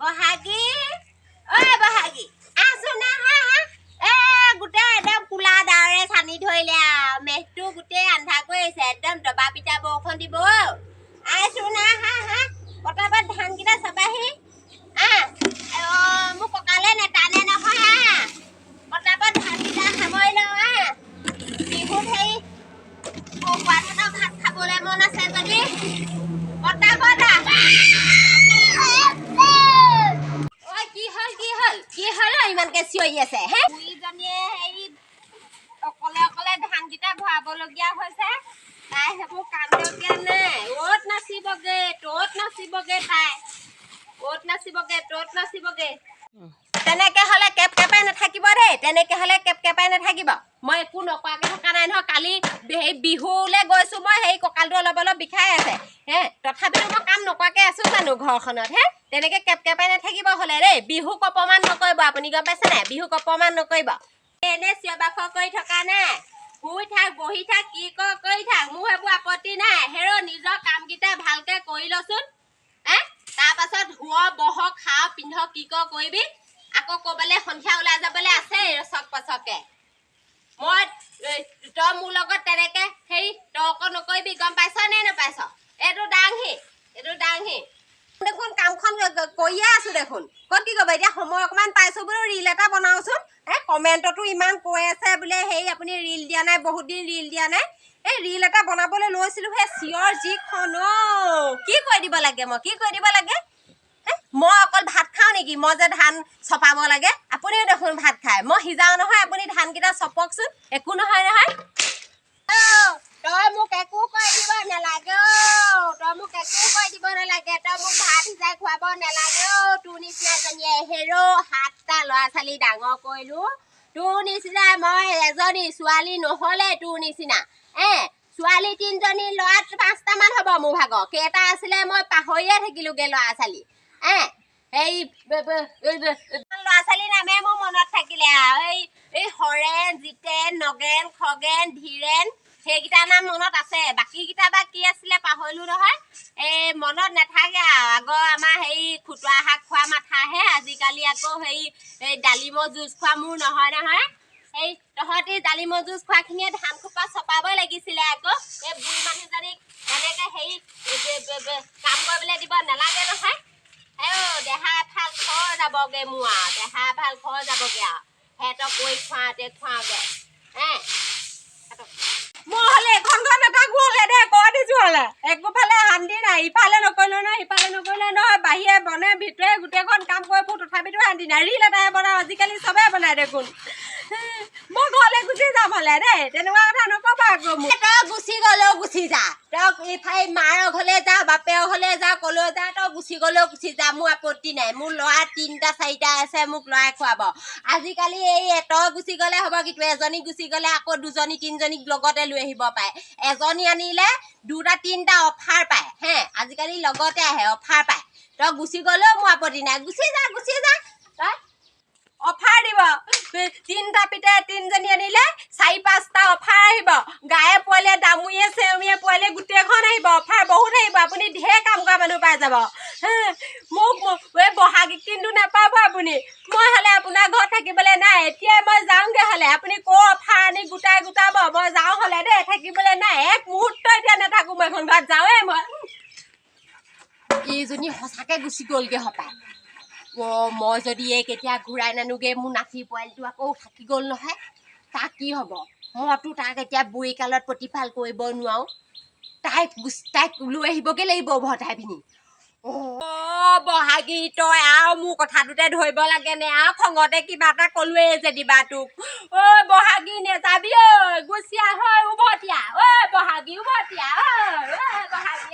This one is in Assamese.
বহাগী ঐ বহাগী আছোন না হা গোটেই একদম কোলা ডাৱৰে ছানি ধৰিলে আৰু মেঘটো গোটেই আন্ধাৰ কৰি আহিছে একদম দবা পিটা বৰষুণ দিব আছো না হা পটাপট ধানকেইটা চাবাহি মোৰ কঁকালে নেটানে নহয় পটাপট ধানকেইটা সামৰি লওঁ বিহুত হেৰি খোৱাটো ভাত খাবলৈ মন আছে যদি পটাপট কি হ'ল ইমানকে চিঞৰি আছে হে বুঢ়ীজনীয়ে হেৰি অকলে অকলে ধানকেইটা ভৰাবলগীয়া হৈছে তাই সেইবোৰ কান্দগীয়া নাই অ'ত নাচিবগে ত'ত নাচিবগে তাই অ'ত নাচিবগে ত'ত নাচিবগে তেনেকে হ'লে কেপকেপাই নাথাকিব দেই তেনেকে হ'লে কেপকেপাই নাথাকিব মই একো নকৰাকে থকা নাই নহয় কালি সেই বিহুলৈ গৈছোঁ মই সেই কঁকালটো অলপ অলপ বিষাই আছে তথাপিতো মই কাম নকৰাকে আছোঁ জানো ঘৰখনত তেনেকে কেপকেপাই নাথাকিব হ'লে দেই বিহুক অপমান নকৰিব আপুনি গম পাইছে নাই বিহুক অপমান নকৰিব এনে চিঞৰ বাখৰ কৰি থকা নাই শুই থাক বহি থাক কি কৰি থাক মোৰ সেইবোৰ আপত্তি নাই হেৰ' নিজৰ কামকেইটা ভালকে কৰি লচোন তাৰপাছত শুৱ বহক খাওঁ পিন্ধক কি কৰিবি আকৌ ক'বলৈ সন্ধিয়া ওলাই যাবলৈ আছে ৰচক পচকে মই তই মোৰ লগত তেনেকে হেৰি তৰ্ক নকৰিবি গম পাইছ নে নাপাইছ এইটো দাংহি দেখোন কামখন কৰিয়ে আছো দেখোন ক'ত কি কৰিব এতিয়া সময় অকণমান পাইছো বোলো ৰিল এটা বনাওচোন কমেণ্টতো ইমান কৈ আছে বোলে সেই আপুনি ৰিল দিয়া নাই বহুত দিন ৰিল দিয়া নাই এই ৰিল এটা বনাবলৈ লৈছিলো সেই চিঞৰ যিখন কি কৰি দিব লাগে মই অকল ভাত খাওঁ নেকি মই যে ধান চপাব লাগে আপুনিও দেখোন ভাত খায় মই সিজাও নহয় আপুনি ধানকেইটা চপকচোন একো নহয় তই মোক একো কৰি দিব নালাগে তই মোক ভাত সিজাই খুৱাব নালাগে তোৰ নিচিনাজনীয়ে হেৰ' 7টা ল'ৰা ছোৱালী ডাঙৰ কৰিলো তোৰ নিচিনা মই এজনী ছোৱালী নহ'লে তোৰ নিচিনা ছোৱালী 3জনী ল'ৰা 5টামান হ'ব মোৰ ভাগৰ কেইটা আছিলে মই পাহৰিয়ে থাকিলোগে ল'ৰা ছোৱালী এই ল'ৰা ছোৱালীৰ নামে মোৰ মনত থাকিলে আৰু এই হৰেণ জিতেন নগেন খগেন ধীৰেণ সেইকেইটাৰ নাম মনত আছে বাকীকেইটা বা কি আছিলে পাহৰিলো নহয় মনত নাথাকে আৰু আগৰ আমাৰ হেৰি খুতুৰা শাক খোৱা মাথাহে আজিকালি আকৌ এই ডালিমৰ জুচ খোৱা মোৰ নহয় এই তহঁতি ডালিমৰ জুচ খোৱাখিনিয়ে ধান খোপা চপাবই লাগিছিলে আকৌ এই বুঢ়ী মানুহজনীক তেনেকে হেৰি কাম কৰিবলৈ দিব নালাগে নহয় দেহা এফাল খৰ যাবগে মোৰ আৰু দেহা এফাল খৰ যাবগে আৰু সিহঁতক কৈ খুৱাওঁতে মই হ'লে এখন ঘৰ নাথাকো হ'লে দে কৈ দিছো হ'লে একোফালে শান্তি নাই ইফালে নকৰিলো নহয় সিফালে নকৰিলে নহয় বাহিৰে বনে ভিতৰে গোটেইখন কাম কৰি ফুৰো তথাপিতো শান্তি নাই ৰিল এটাই বনাওঁ আজিকালি চবেই বনাই দেখোন মই ঘৰলৈ গুচি যাম হ'লে দেই তেনেকুৱা কথা নকবা আকৌ মোক তই গুচি গ'লেও গুচি যা তই ইফালে মাৰ ঘৰলৈ যা বাপেৰ ঘৰলৈ যা ক'লৈ যা তই গুচি গ'লেও গুচি যা মোৰ আপত্তি নাই মোৰ ল'ৰা 3টা 4টা আছে মোক ল'ৰাই খুৱাব আজিকালি তই গুচি গ'লে হ'ব কিন্তু এজনী গুচি গ'লে আকৌ 2জনী 3জনীক লগতে লৈ আহিব পাৰে এজনী আনিলে 2টা 3টা অফাৰ পায় আজিকালি লগতে আহে অফাৰ পায় তই গুচি গ'লেও মোৰ আপত্তি নাই গুচি যা তই অফাৰ দিব 3টা পিতাই 3জনী আনিলে 4-5টা অফাৰ আহিব গায়ে পোৱালীয়ে দামুৰিয়ে চেউৰীয়ে পোৱালীয়ে গোটেইখন আহিব অফাৰ বহুত আহিব আপুনি ঢেৰ কাম কৰা মানুহ পাই যাব মোক বহাগীক কিন্তু নাপাব আপুনি মই হ'লে আপোনাৰ ঘৰত থাকিবলৈ নাই এতিয়াই মই যাওঁগৈ হ'লে আপুনি অফাৰ আনি গোটাব মই যাওঁ হ'লে দেই থাকিবলৈ নাই এক মুহূৰ্ত এতিয়া নাথাকো মই এখন ঘৰত যাওঁৱেই মই এইজনী সঁচাকৈ গুচি গ'লগৈ হপায় মই যদি কেতিয়া ঘূৰাই নানোগে মোৰ নাতি পোৱালিটো আকৌ থাকি গ'ল নহয় তাক কি হ'ব মইতো তাক এতিয়া বুঢ়ীকালত প্ৰতিপাল কৰিব নোৱাৰো তাইক লৈ আহিবগৈ লাগিব উভতাই পিনি বহাগী তই আৰু মোৰ কথাটোতে ধৰিব লাগে নে আৰু খঙতে কিবা এটা ক'লোৱেই যেনিবা তোক বহাগী নেযাবি গুচি আহ উভতি আহ বহাগী উভতি আহ বহাগী